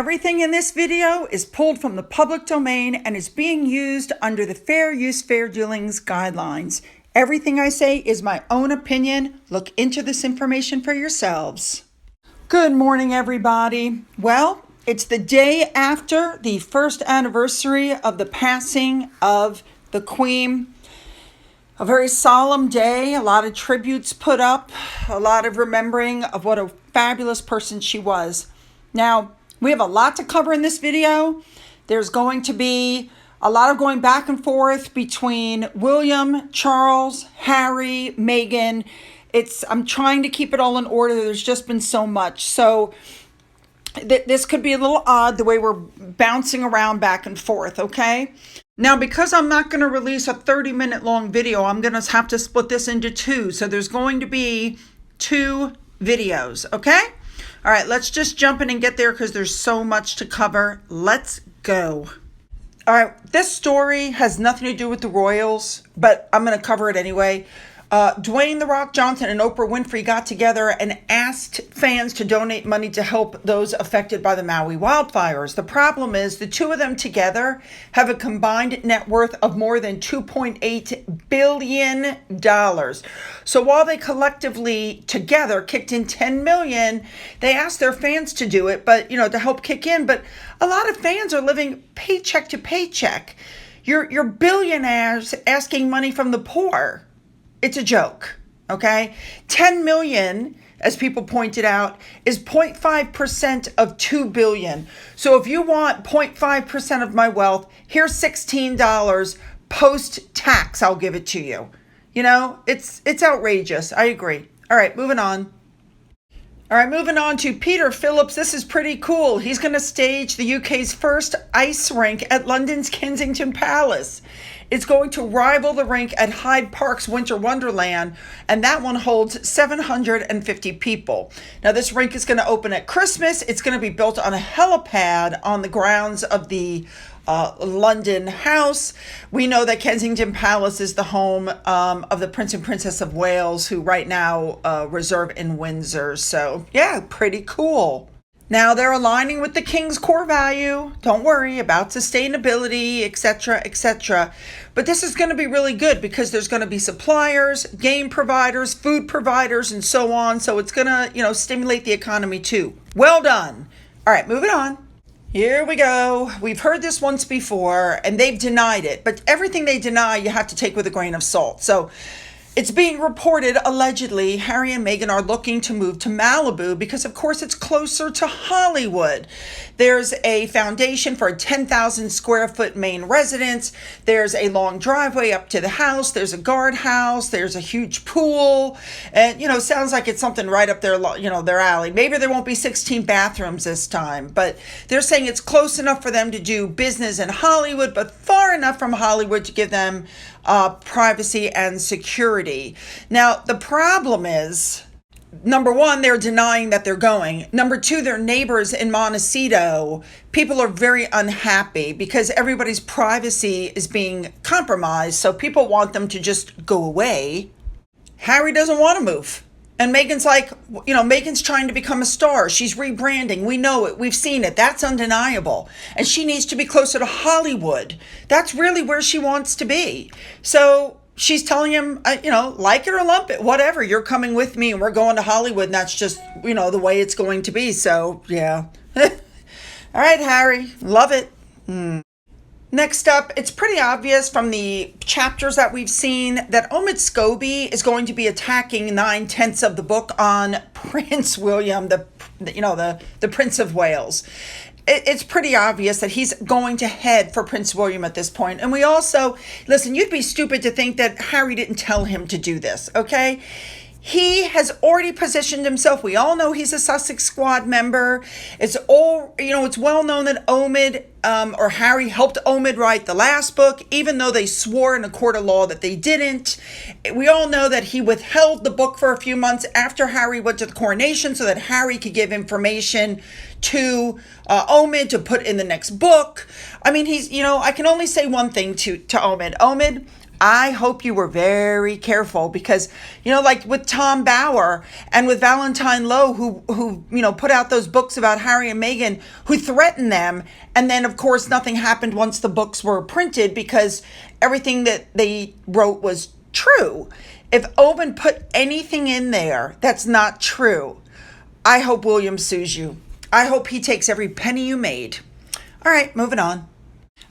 Everything in this video is pulled from the public domain and is being used under the Fair Use, Fair Dealings guidelines. Everything I say is my own opinion. Look into this information for yourselves. Good morning, everybody. Well, it's the day after the first anniversary of the passing of the Queen. A very solemn day, a lot of tributes put up, a lot of remembering of what a fabulous person she was. Now, we have a lot to cover in this video. There's going to be a lot of going back and forth between William, Charles, Harry, Meghan. I'm trying to keep it all in order. There's just been so much. So this could be a little odd the way we're bouncing around back and forth, okay? Now, because I'm not going to release a 30-minute long video, I'm going to have to split this into two. So there's going to be two videos, okay? All right, let's just jump in and get there because there's so much to cover. Let's go. All right, this story has nothing to do with the royals, but I'm going to cover it anyway. Dwayne "The Rock" Johnson and Oprah Winfrey got together and asked fans to donate money to help those affected by the Maui wildfires. The problem is the two of them together have a combined net worth of more than $2.8 billion. So while they collectively together kicked in $10 million, they asked their fans to do it, but to help kick in. But a lot of fans are living paycheck to paycheck. You're billionaires asking money from the poor. It's a joke, okay? 10 million, as people pointed out, is 0.5% of 2 billion. So if you want 0.5% of my wealth, here's $16 post-tax. I'll give it to you. It's outrageous. I agree. All right, moving on. All right, moving on to Peter Phillips. This is pretty cool. He's going to stage the UK's first ice rink at London's Kensington Palace. It's going to rival the rink at Hyde Park's Winter Wonderland, and that one holds 750 people. Now, this rink is going to open at Christmas. It's going to be built on a helipad on the grounds of the London house. We know that Kensington Palace is the home of the Prince and Princess of Wales, who right now reside in Windsor. So, yeah, pretty cool. Now, they're aligning with the King's core value. Don't worry about sustainability, etc., etc. But this is going to be really good because there's going to be suppliers, game providers, food providers, and so on. So it's going to, stimulate the economy too. Well done. All right, moving on. Here we go. We've heard this once before, and they've denied it. But everything they deny, you have to take with a grain of salt. So it's being reported, allegedly, Harry and Meghan are looking to move to Malibu because, of course, it's closer to Hollywood. There's a foundation for a 10,000 square foot main residence. There's a long driveway up to the house. There's a guardhouse. There's a huge pool. And, sounds like it's something right up their, their alley. Maybe there won't be 16 bathrooms this time, but they're saying it's close enough for them to do business in Hollywood, but far enough from Hollywood to give them privacy and security. Now, the problem is, number one, they're denying that they're going. Number two, their neighbors in Montecito, people are very unhappy because everybody's privacy is being compromised. So people want them to just go away. Harry doesn't want to move. And Meghan's like, Meghan's trying to become a star. She's rebranding. We know it. We've seen it. That's undeniable. And she needs to be closer to Hollywood. That's really where she wants to be. So she's telling him, like it or lump it, whatever. You're coming with me and we're going to Hollywood. And that's just, the way it's going to be. So, yeah. All right, Harry. Love it. Next up, it's pretty obvious from the chapters that we've seen that Omid Scobie is going to be attacking 9/10 of the book on Prince William, the Prince of Wales. It's pretty obvious that he's going to head for Prince William at this point. And we also, listen, you'd be stupid to think that Harry didn't tell him to do this, okay? He has already positioned himself. We all know he's a Sussex Squad member. It's well known that Omid or Harry helped Omid write the last book, even though they swore in a court of law that they didn't. We all know that he withheld the book for a few months after Harry went to the coronation so that Harry could give information to Omid to put in the next book. I mean, he's, I can only say one thing to Omid. Omid, I hope you were very careful because, like with Tom Bauer and with Valentine Lowe, who put out those books about Harry and Meghan, who threatened them. And then, of course, nothing happened once the books were printed because everything that they wrote was true. If Omid put anything in there that's not true, I hope William sues you. I hope he takes every penny you made. All right, moving on.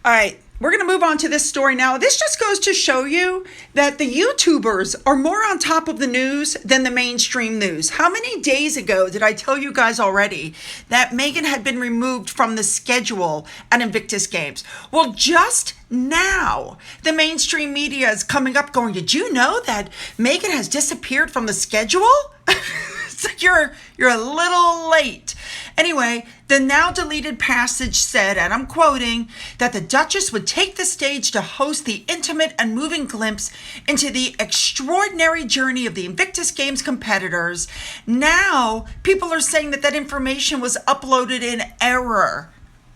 All right, we're going to move on to this story now. This just goes to show you that the YouTubers are more on top of the news than the mainstream news. How many days ago did I tell you guys already that Meghan had been removed from the schedule at Invictus Games? Well, just now, the mainstream media is coming up going, did you know that Meghan has disappeared from the schedule? It's like you're a little late. Anyway, the now deleted passage said, and I'm quoting, that the Duchess would take the stage to host the intimate and moving glimpse into the extraordinary journey of the Invictus Games competitors. Now, people are saying that information was uploaded in error.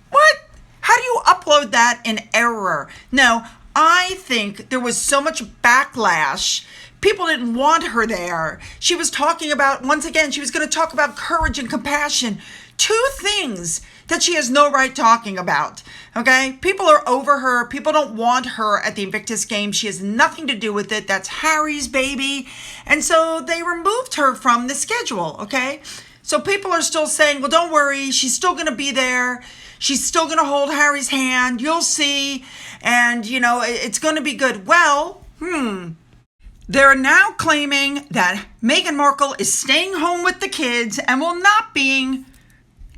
What? How do you upload that in error? No, I think there was so much backlash. People didn't want her there. She was talking about, once again, she was going to talk about courage and compassion. Two things that she has no right talking about. Okay? People are over her. People don't want her at the Invictus Games. She has nothing to do with it. That's Harry's baby. And so they removed her from the schedule. Okay? So people are still saying, well, don't worry. She's still going to be there. She's still going to hold Harry's hand. You'll see. And, it's going to be good. Well, they're now claiming that Meghan Markle is staying home with the kids and will not be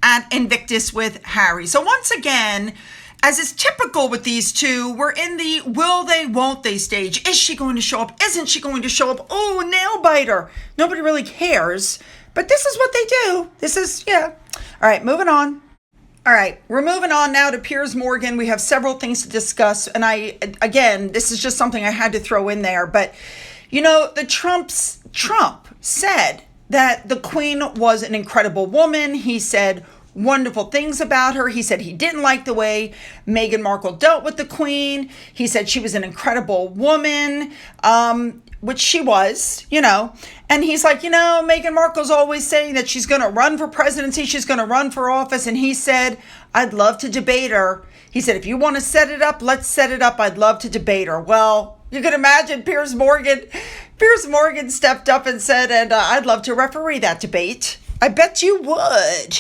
at Invictus with Harry. So once again, as is typical with these two, we're in the will they, won't they stage. Is she going to show up? Isn't she going to show up? Oh, nail biter. Nobody really cares. But this is what they do. This is, yeah. All right, moving on. All right, we're moving on now to Piers Morgan. We have several things to discuss. And this is just something I had to throw in there. But, Trump said that the Queen was an incredible woman. He said wonderful things about her. He said he didn't like the way Meghan Markle dealt with the Queen. He said she was an incredible woman, which she was, And he's like, Meghan Markle's always saying that she's going to run for presidency. She's going to run for office. And he said, I'd love to debate her. He said, if you want to set it up, let's set it up. I'd love to debate her. Well, you can imagine Piers Morgan stepped up and said, and I'd love to referee that debate. I bet you would.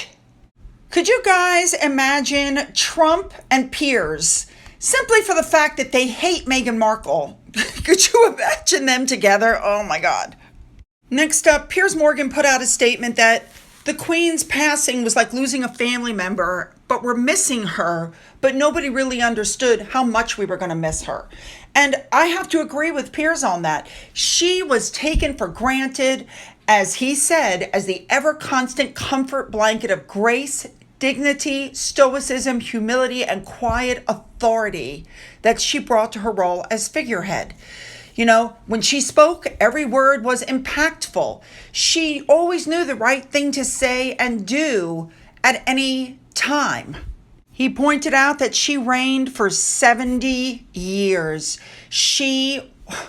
Could you guys imagine Trump and Piers simply for the fact that they hate Meghan Markle? Could you imagine them together? Oh my God. Next up, Piers Morgan put out a statement that the Queen's passing was like losing a family member, but we're missing her, but nobody really understood how much we were going to miss her. And I have to agree with Piers on that. She was taken for granted, as he said, as the ever-constant comfort blanket of grace, dignity, stoicism, humility, and quiet authority that she brought to her role as figurehead. When she spoke, every word was impactful. She always knew the right thing to say and do at any time. He pointed out that she reigned for 70 years.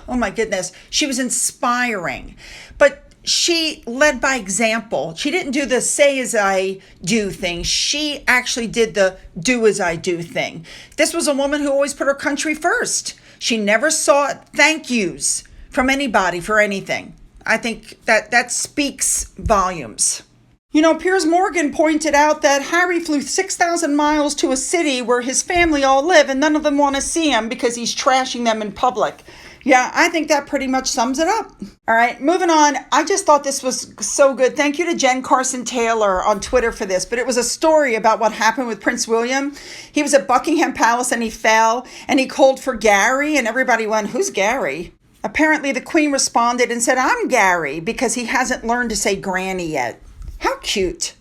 Oh my goodness, she was inspiring. But she led by example. She didn't do the say as I do thing. She actually did the do as I do thing. This was a woman who always put her country first. She never sought thank yous from anybody for anything. I think that speaks volumes. Piers Morgan pointed out that Harry flew 6,000 miles to a city where his family all live and none of them want to see him because he's trashing them in public. Yeah, I think that pretty much sums it up. All right, moving on. I just thought this was so good. Thank you to Jen Carson Taylor on Twitter for this. But it was a story about what happened with Prince William. He was at Buckingham Palace and he fell and he called for Gary and everybody went, who's Gary? Apparently the Queen responded and said, I'm Gary, because he hasn't learned to say granny yet. How cute.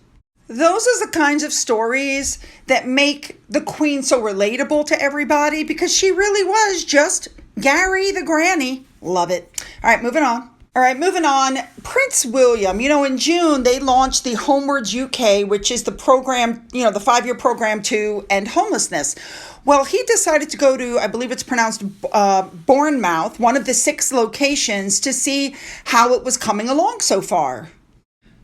Those are the kinds of stories that make the Queen so relatable to everybody because she really was just Gary the granny. Love it. All right, moving on. All right, moving on. Prince William, in June, they launched the Homewards UK, which is the program, the 5-year program to end homelessness. Well, he decided to go to, I believe it's pronounced Bournemouth, one of the 6 locations, to see how it was coming along so far.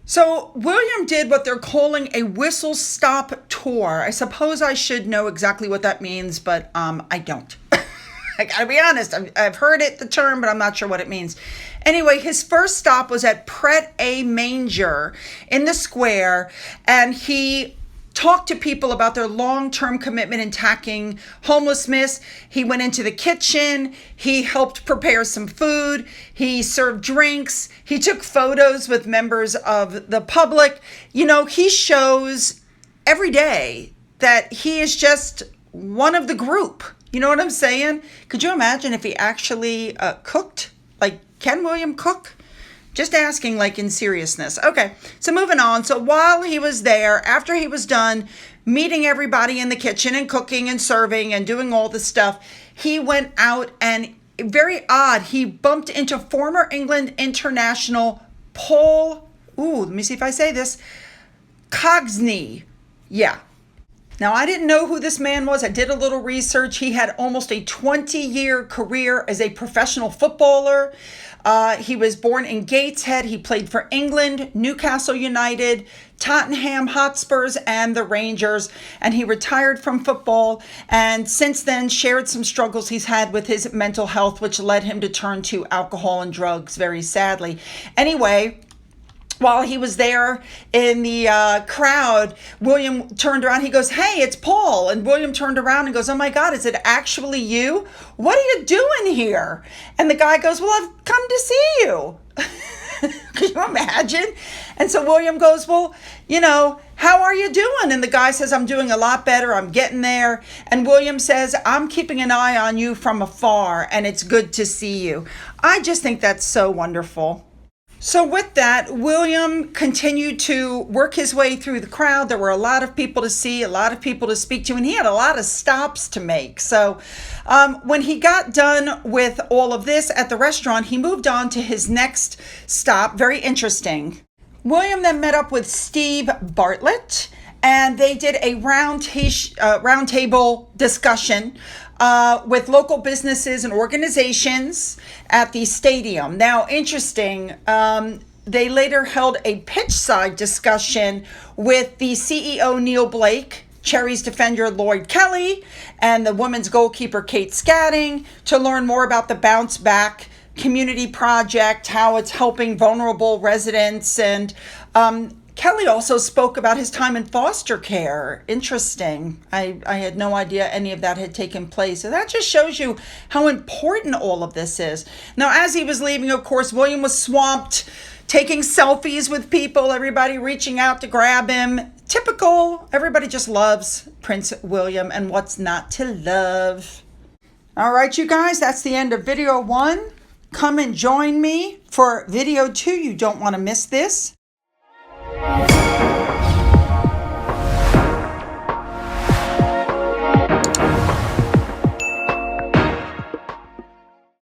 So William did what they're calling a whistle-stop tour. I suppose I should know exactly what that means, but I don't. I gotta be honest, I've heard the term, but I'm not sure what it means. Anyway, his first stop was at Pret A Manger in the square, and he talked to people about their long-term commitment in tackling homelessness. He went into the kitchen. He helped prepare some food. He served drinks. He took photos with members of the public. He shows every day that he is just one of the group. You know what I'm saying? Could you imagine if he actually cooked? Like, can William cook? Just asking, like, in seriousness. Okay, so moving on. So while he was there, after he was done meeting everybody in the kitchen and cooking and serving and doing all the stuff, he went out and, very odd, he bumped into former England international Paul, let me see if I say this, Cogsney. Yeah. Now, I didn't know who this man was. I did a little research. He had almost a 20-year career as a professional footballer. He was born in Gateshead. He played for England, Newcastle United, Tottenham Hotspurs, and the Rangers. And he retired from football and since then shared some struggles he's had with his mental health, which led him to turn to alcohol and drugs, very sadly. Anyway, while he was there in the crowd, William turned around. He goes, "Hey, it's Paul." And William turned around and goes, "Oh my God, is it actually you? What are you doing here?" And the guy goes, "Well, I've come to see you." Can you imagine? And so William goes, "Well, how are you doing?" And the guy says, "I'm doing a lot better. I'm getting there." And William says, "I'm keeping an eye on you from afar, and it's good to see you." I just think that's so wonderful. So with that, William continued to work his way through the crowd. There were a lot of people to see, a lot of people to speak to, and he had a lot of stops to make. So when he got done with all of this at the restaurant, he moved on to his next stop. Very interesting. William then met up with Steve Bartlett, and they did a roundtable discussion with local businesses and organizations at the stadium. Now, interesting, they later held a pitch side discussion with the CEO, Neil Blake, Cherries defender Lloyd Kelly, and the women's goalkeeper, Kate Scatting, to learn more about the Bounce Back community project, how it's helping vulnerable residents. And Kelly also spoke about his time in foster care. Interesting. I had no idea any of that had taken place. So that just shows you how important all of this is. Now, as he was leaving, of course, William was swamped, taking selfies with people, everybody reaching out to grab him. Typical. Everybody just loves Prince William, and what's not to love? All right, you guys, that's the end of video 1. Come and join me for video 2. You don't want to miss this.